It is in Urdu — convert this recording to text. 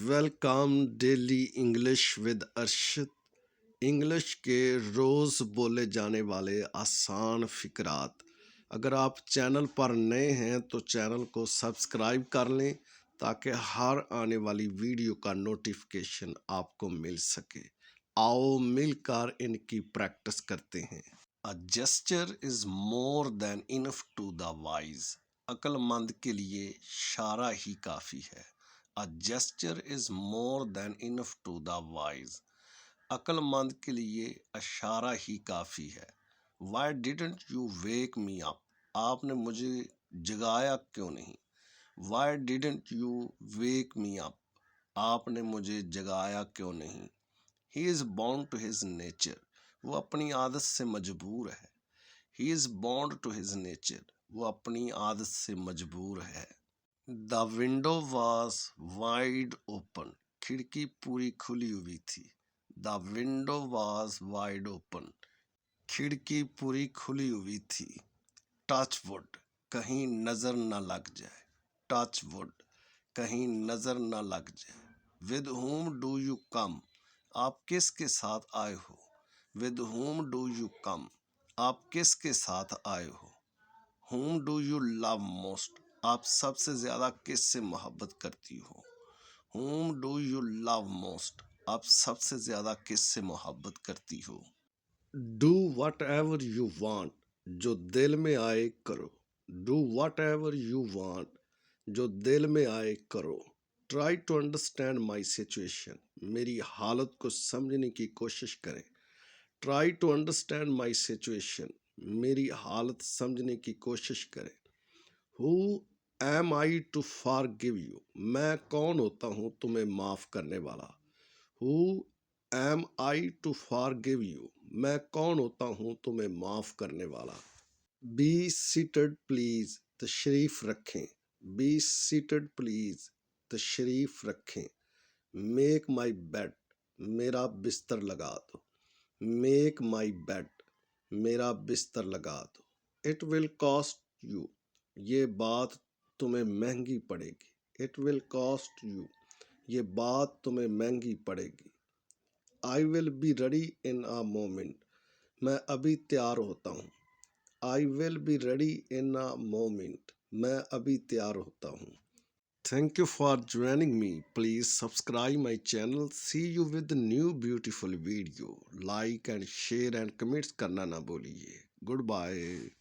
Welcome daily English with Arshad. English کے روز بولے جانے والے آسان فقرات۔ اگر آپ چینل پر نئے ہیں تو چینل کو سبسکرائب کر لیں تاکہ ہر آنے والی ویڈیو کا نوٹیفیکیشن آپ کو مل سکے۔ آؤ مل کر ان کی پریکٹس کرتے ہیں۔ A gesture is more than enough to the wise۔ عقل مند کے لیے اشارہ ہی کافی ہے۔ A gesture is more than enough to the wise۔ عقل مند کے لیے اشارہ ہی کافی ہے۔ Why didn't you wake me up؟ آپ نے مجھے جگایا کیوں نہیں؟ Why didn't you wake me up؟ آپ نے مجھے جگایا کیوں نہیں؟ He is bound to his nature۔ وہ اپنی عادت سے مجبور ہے۔ He is bound to his nature۔ وہ اپنی عادت سے مجبور ہے۔ The window was wide open۔ کھڑکی پوری کھلی ہوئی تھی۔ The window was wide open۔ کھڑکی پوری کھلی ہوئی تھی۔ Touch wood۔ کہیں نظر نہ لگ جائے۔ Touch wood۔ کہیں نظر نہ لگ جائے۔ With whom do you come؟ آپ کس کے ساتھ آئے ہو؟ With whom do you come؟ آپ کس کے ساتھ آئے ہو؟ Whom do you love most؟ آپ سب سے زیادہ کس سے محبت کرتی ہو؟ Whom do you love most؟ آپ سب سے زیادہ کس سے محبت کرتی ہو؟ Do whatever you want۔ جو دل میں آئے کرو۔ Do whatever you want۔ جو دل میں آئے کرو۔ Try to understand my situation۔ میری حالت کو سمجھنے کی کوشش کریں۔ Try to understand my situation۔ میری حالت سمجھنے کی کوشش کریں۔ Who am I to forgive you؟ میں کون ہوتا ہوں تمہیں معاف کرنے والا؟ Who am I to forgive you؟ میں کون ہوتا ہوں تمہیں معاف کرنے والا؟ Be seated please۔ تشریف رکھیں۔ Be seated please۔ تشریف رکھیں۔ Make my bed۔ میرا بستر لگا دو۔ Make my bed۔ میرا بستر لگا دو۔ It will cost you۔ یہ بات تمہیں مہنگی پڑے گی۔ It will cost you۔ یہ بات تمہیں مہنگی پڑے گی۔ I will be ready in a moment۔ میں ابھی تیار ہوتا ہوں۔ I will be ready in a moment۔ میں ابھی تیار ہوتا ہوں۔ Thank you for joining me۔ Please subscribe my channel۔ See you with new beautiful video۔ Like and share and comments کرنا نہ بولیے۔ Goodbye۔